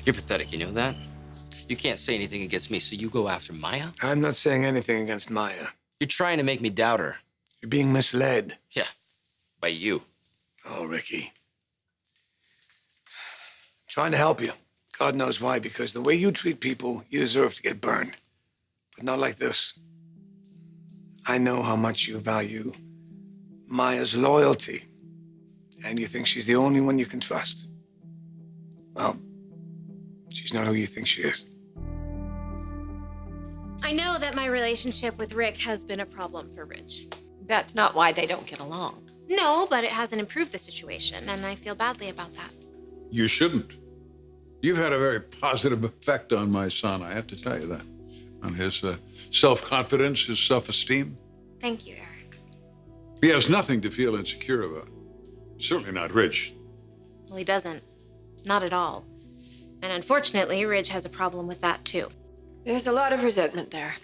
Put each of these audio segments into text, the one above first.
You're pathetic, you know that? You can't say anything against me, so you go after Maya? I'm not saying anything against Maya. You're trying to make me doubt her. You're being misled. Yeah, by you. Oh, Ricky. Trying to help you. God knows why, because the way you treat people, you deserve to get burned. But not like this. I know how much you value Maya's loyalty, and you think she's the only one you can trust. Well, she's not who you think she is. I know that my relationship with Rick has been a problem for Ridge. That's not why they don't get along. No, but it hasn't improved the situation, and I feel badly about that. You shouldn't. You've had a very positive effect on my son, I have to tell you that. On his self-confidence, his self-esteem. Thank you, Eric. He has nothing to feel insecure about. Certainly not Ridge. Well, he doesn't. Not at all. And unfortunately, Ridge has a problem with that, too. There's a lot of resentment there.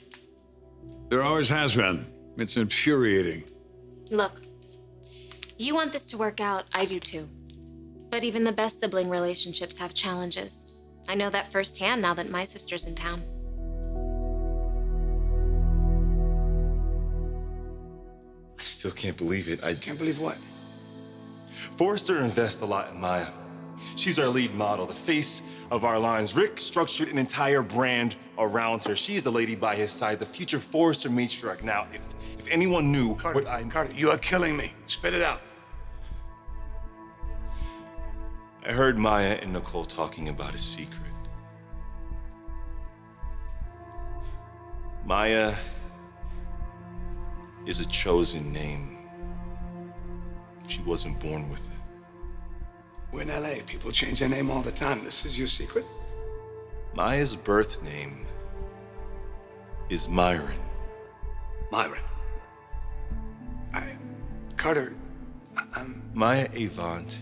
There always has been. It's infuriating. Look, you want this to work out, I do too. But even the best sibling relationships have challenges. I know that firsthand now that my sister's in town. I still can't believe it. I Can't believe what? Forrester invests a lot in Maya. She's our lead model, the face of our lines. Rick structured an entire brand around her. She's the lady by his side, the future Forrester matriarch. Now, if anyone knew what I... Carter, you are killing me. Spit it out. I heard Maya and Nicole talking about a secret. Maya is a chosen name. She wasn't born with it. We're in LA. People change their name all the time. This is your secret? Maya's birth name is Myron. Myron. Carter, Maya Avant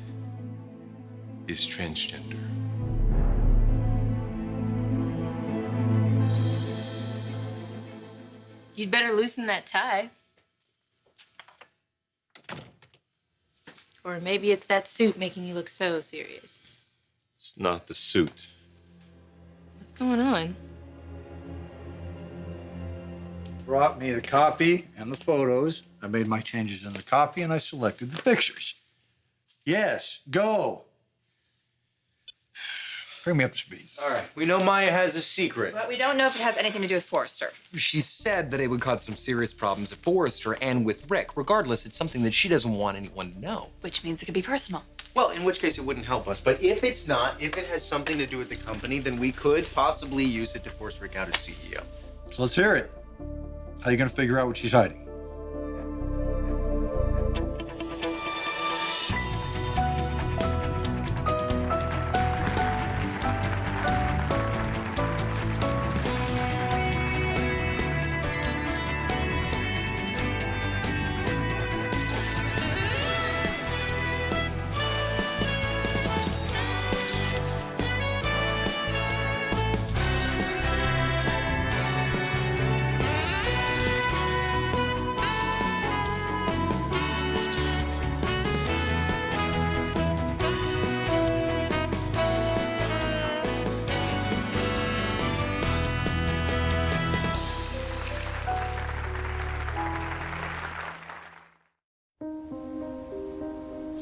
is transgender. You'd better loosen that tie. Or maybe it's that suit making you look so serious. It's not the suit. What's going on? Brought me the copy and the photos. I made my changes in the copy and I selected the pictures. Yes, go. Bring me up to speed. All right, we know Maya has a secret. But we don't know if it has anything to do with Forrester. She said that it would cause some serious problems at Forrester and with Rick. Regardless, it's something that she doesn't want anyone to know. Which means it could be personal. Well, in which case it wouldn't help us. But if it's not, if it has something to do with the company, then we could possibly use it to force Rick out as CEO. So let's hear it. How are you gonna figure out what she's hiding?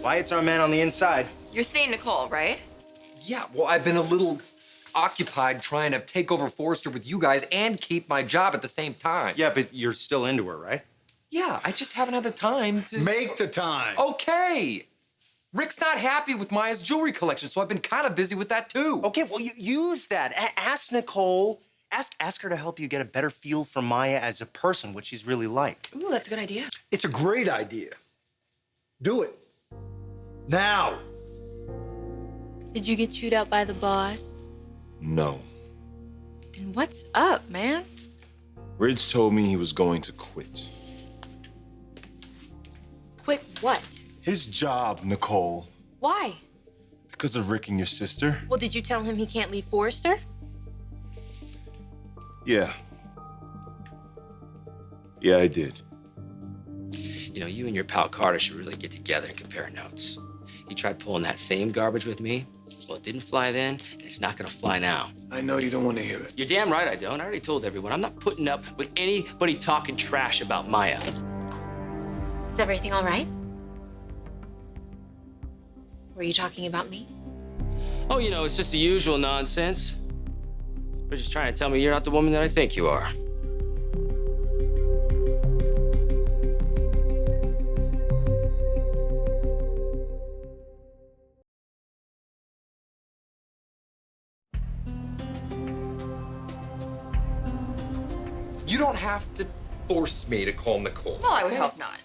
Wyatt's our man on the inside. You're seeing Nicole, right? Yeah, well, I've been a little occupied trying to take over Forrester with you guys and keep my job at the same time. Yeah, but you're still into her, right? Yeah, I just haven't had the time to... Make the time. Okay. Rick's not happy with Maya's jewelry collection, so I've been kind of busy with that, too. Okay, well, you use that. Ask Nicole. Ask her to help you get a better feel for Maya as a person, what she's really like. Ooh, that's a good idea. It's a great idea. Do it. Now. Did you get chewed out by the boss? No. Then what's up, man? Ridge told me he was going to quit. Quit what? His job, Nicole. Why? Because of Rick and your sister. Well, did you tell him he can't leave Forrester? Yeah. Yeah, I did. You know, you and your pal Carter should really get together and compare notes. He tried pulling that same garbage with me. Well, it didn't fly then, and it's not gonna fly now. I know you don't want to hear it. You're damn right I don't. I already told everyone. I'm not putting up with anybody talking trash about Maya. Is everything all right? Were you talking about me? Oh, you know, it's just the usual nonsense. You're just trying to tell me you're not the woman that I think you are. You don't have to force me to call Nicole. Well, I would okay? hope not.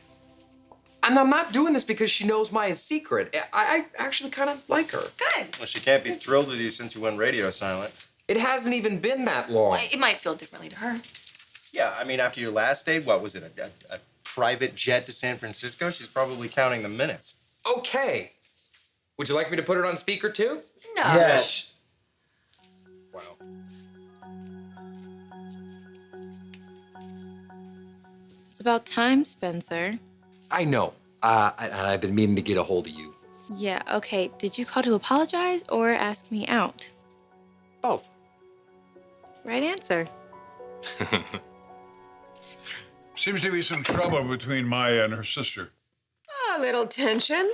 And I'm not doing this because she knows Maya's secret. I actually kind of like her. Good. Well, she can't be thrilled with you since you went radio silent. It hasn't even been that long. Well, it might feel differently to her. Yeah, I mean, after your last date, what was it, a private jet to San Francisco? She's probably counting the minutes. Okay. Would you like me to put it on speaker too? No. Yes. Wow. It's about time, Spencer. I know. And I've been meaning to get a hold of you. Yeah, okay. Did you call to apologize or ask me out? Both. Right answer. Seems to be some trouble between Maya and her sister. A little tension.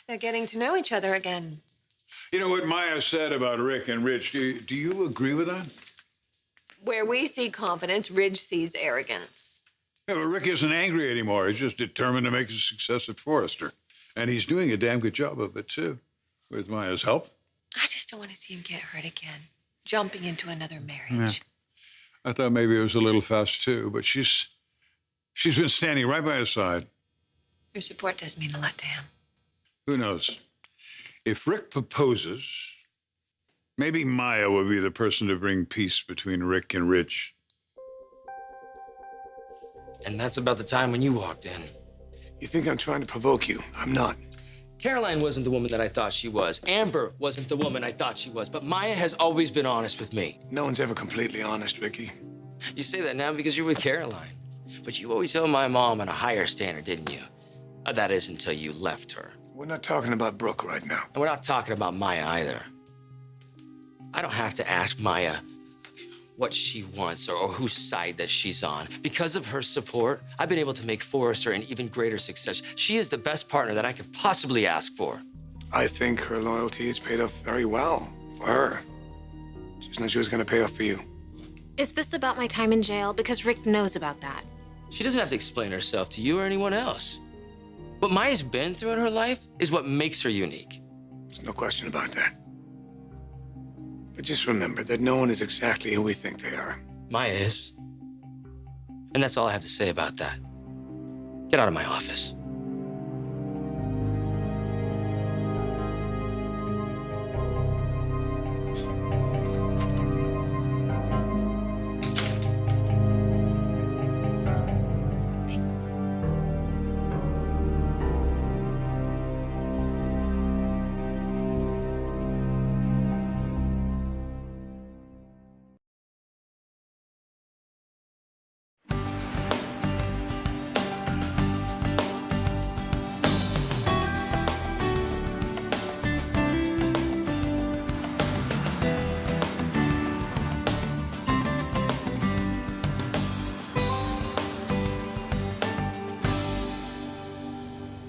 They're getting to know each other again. You know what Maya said about Rick and Rich? Do you agree with that? Where we see confidence, Ridge sees arrogance. Yeah, but Rick isn't angry anymore. He's just determined to make a success at Forrester. And he's doing a damn good job of it, too, with Maya's help. I just don't want to see him get hurt again, jumping into another marriage. I thought maybe it was a little fast, too, but she's been standing right by his side. Your support does mean a lot to him. Who knows? If Rick proposes, maybe Maya will be the person to bring peace between Rick and Rich. And that's about the time when you walked in. You think I'm trying to provoke you? I'm not. Caroline wasn't the woman that I thought she was. Amber wasn't the woman I thought she was. But Maya has always been honest with me. No one's ever completely honest, Ricky. You say that now because you're with Caroline. But you always held my mom on a higher standard, didn't you? That is until you left her. We're not talking about Brooke right now. And we're not talking about Maya either. I don't have to ask Maya what she wants or whose side that she's on. Because of her support, I've been able to make Forrester an even greater success. She is the best partner that I could possibly ask for. I think her loyalty has paid off very well for her. Just not sure it's going to pay off for you. Is this about my time in jail? Because Rick knows about that. She doesn't have to explain herself to you or anyone else. What Maya's been through in her life is what makes her unique. There's no question about that. But just remember that no one is exactly who we think they are. Maya is. And that's all I have to say about that. Get out of my office. Thanks.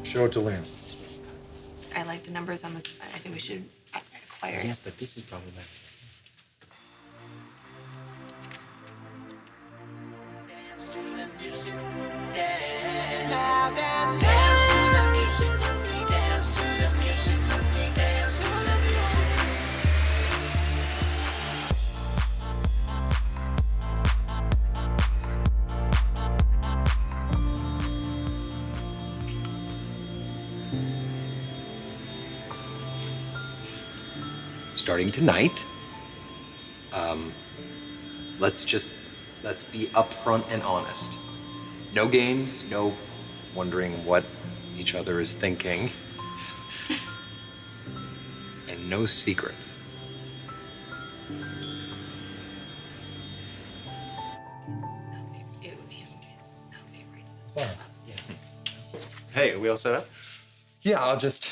Show it to Lynn. I like the numbers on this. I think we should acquire it. Yes, but this is problematic. Starting tonight, let's be upfront and honest. No games, no wondering what each other is thinking, and no secrets. Hey, are we all set up? Yeah, I'll just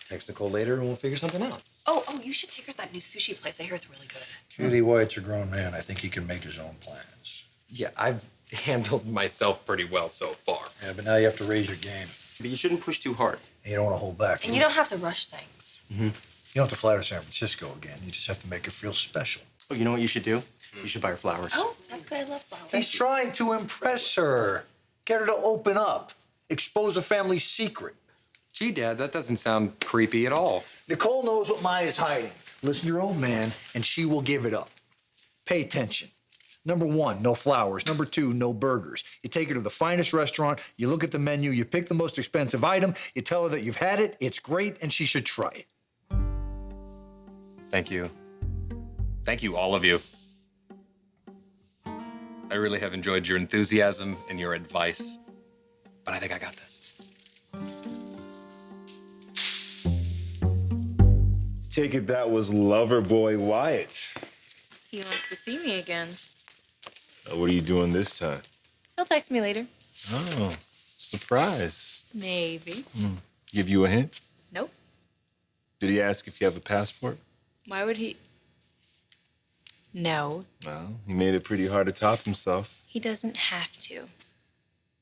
text Nicole later and we'll figure something out. Oh, you should take her to that new sushi place. I hear it's really good. Cutie, Wyatt's a grown man. I think he can make his own plans. Yeah, I've handled myself pretty well so far. Yeah, but now you have to raise your game. But you shouldn't push too hard. And you don't want to hold back. And you don't have to rush things. You don't have to fly to San Francisco again. You just have to make her feel special. Oh, you know what you should do? You should buy her flowers. Oh, that's good. I love flowers. He's trying to impress her. Get her to open up. Expose a family secret. Gee, Dad, that doesn't sound creepy at all. Nicole knows what Maya's hiding. Listen to your old man, and she will give it up. Pay attention. Number 1, no flowers. Number 2, no burgers. You take her to the finest restaurant, you look at the menu, you pick the most expensive item, you tell her that you've had it, it's great, and she should try it. Thank you. Thank you, all of you. I really have enjoyed your enthusiasm and your advice, but I think I got this. Take it that was lover boy Wyatt. He wants to see me again. What are you doing this time? He'll text me later. Oh, surprise. Maybe. Give you a hint? Nope. Did he ask if you have a passport? Why would he? No, Well, he made it pretty hard to top himself. he doesn't have to.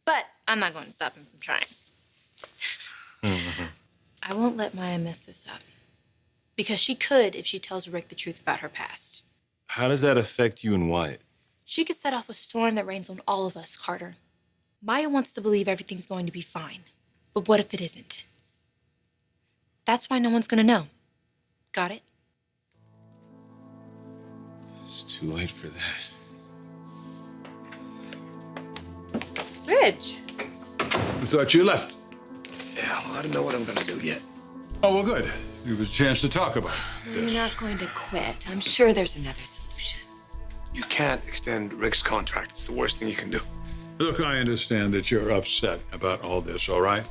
But I'm not going to stop him from trying. I won't let Maya mess this up. Because she could if she tells Rick the truth about her past. How does that affect you and Wyatt? She could set off a storm that rains on all of us, Carter. Maya wants to believe everything's going to be fine. But what if it isn't? That's why no one's gonna know. Got it? It's too late for that. Ridge. I thought you left. Yeah, well, I don't know what I'm gonna do yet. Oh, well, good. Give us a chance to talk about You're this. not going to quit. I'm sure there's another solution. You can't extend Rick's contract. It's the worst thing you can do. Look, I understand that you're upset about all this, all right?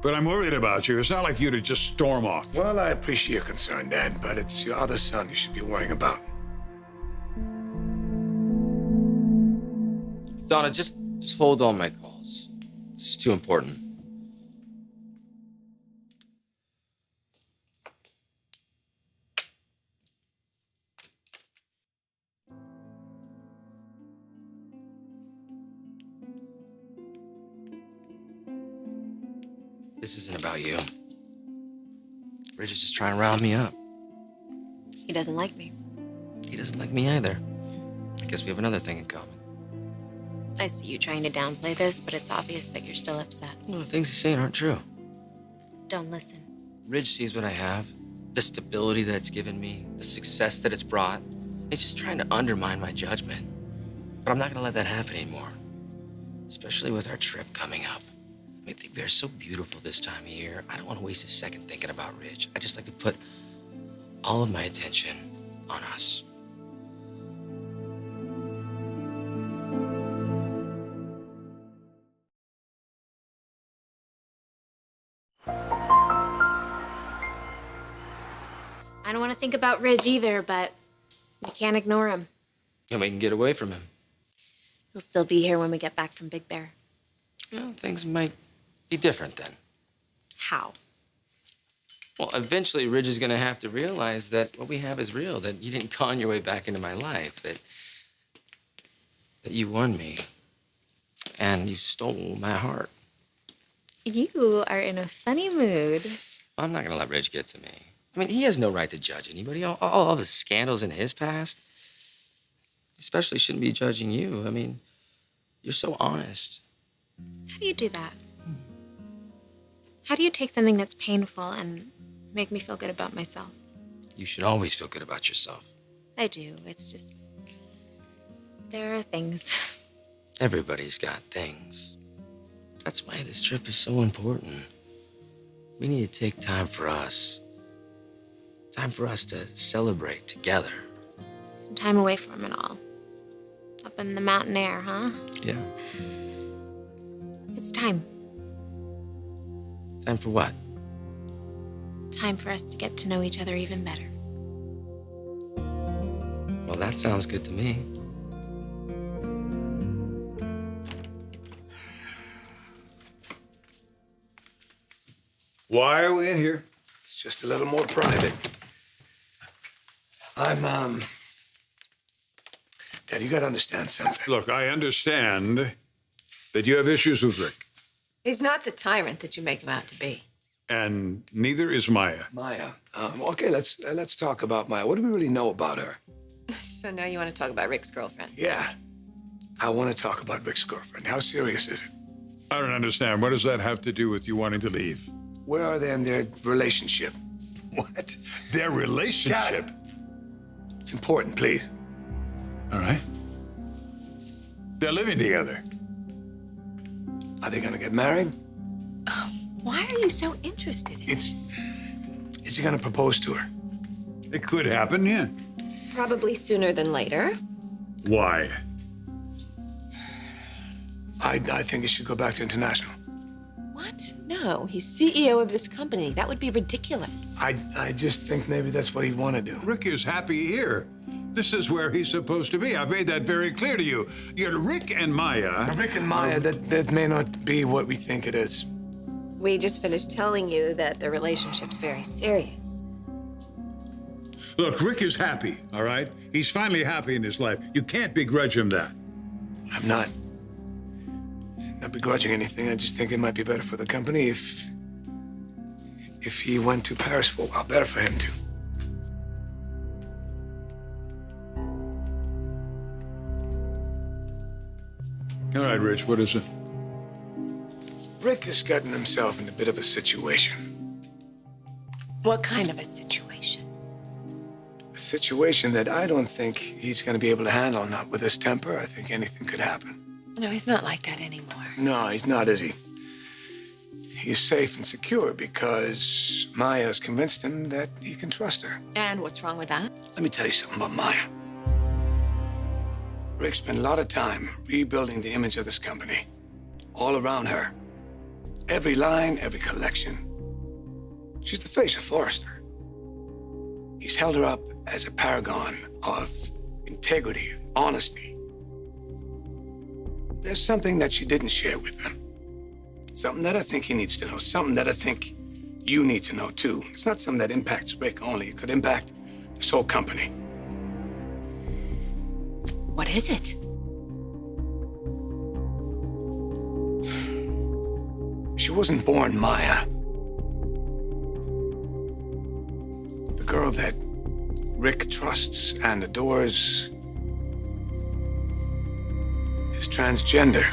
But I'm worried about you. It's not like you to just storm off. Well, I appreciate your concern, Dad, but it's your other son you should be worrying about. Donna, just hold all my calls. This is too important. This isn't about you. Ridge is just trying to round me up. He doesn't like me. He doesn't like me either. I guess we have another thing in common. I see you trying to downplay this, but it's obvious that you're still upset. Well, the things he's saying aren't true. Don't listen. Ridge sees what I have, the stability that it's given me, the success that it's brought. He's just trying to undermine my judgment. But I'm not gonna let that happen anymore. Especially with our trip coming up. I mean, Big Bear's so beautiful this time of year. I don't want to waste a second thinking about Ridge. I just like to put all of my attention on us. I don't want to think about Ridge either, but you can't ignore him. And we can get away from him. He'll still be here when we get back from Big Bear. You know, things might be different then. How? Well, eventually Ridge is gonna have to realize that what we have is real, that you didn't con your way back into my life, that you won me, and you stole my heart. You are in a funny mood. I'm not gonna let Ridge get to me. I mean, he has no right to judge anybody. All the scandals in his past, especially shouldn't be judging you. I mean, you're so honest. How do you do that? How do you take something that's painful and make me feel good about myself? You should always feel good about yourself. I do. It's just, there are things. Everybody's got things. That's why this trip is so important. We need to take time for us. Time for us to celebrate together. Some time away from it all. Up in the mountain air, huh? Yeah. It's time. Time for what? Time for us to get to know each other even better. Well, that sounds good to me. Why are we in here? It's just a little more private. Dad, you gotta understand something. Look, I understand that you have issues with Rick, He's not the tyrant that you make him out to be. and neither is Maya. Maya. Okay, let's talk about Maya. What do we really know about her? So now you want to talk about Rick's girlfriend? Yeah, I want to talk about Rick's girlfriend. How serious is it? I don't understand. What does that have to do with you wanting to leave? Where are they in their relationship? What? Their relationship? Dad, it's important, please. All right. They're living together. Are they gonna get married? Why are you so interested in this? Is he gonna propose to her? It could happen, yeah. Probably sooner than later. Why? I think he should go back to International. What? No, he's CEO of this company. That would be ridiculous. I just think maybe that's what he'd want to do. Rick is happy here. This is where he's supposed to be. I've made that very clear to you. You're Rick and Maya. Rick and Maya, that may not be what we think it is. We just finished telling you that the relationship's very serious. Look, Rick is happy, all right? He's finally happy in his life. You can't begrudge him that. I'm not begrudging anything. I just think it might be better for the company if he went to Paris for a while. Better for him too. All right, Rich, what is it? Rick has gotten himself in a bit of a situation. What kind of a situation? A situation that I don't think he's going to be able to handle. Not with his temper. I think anything could happen. No, he's not like that anymore. No, he's not, is he? He's safe and secure because Maya's convinced him that he can trust her. And what's wrong with that? Let me tell you something about Maya. Rick spent a lot of time rebuilding the image of this company, all around her. Every line, every collection. She's the face of Forrester. He's held her up as a paragon of integrity, honesty. There's something that she didn't share with him. Something that I think he needs to know. Something that I think you need to know, too. It's not something that impacts Rick only. It could impact this whole company. What is it? She wasn't born Maya. The girl that Rick trusts and adores is transgender.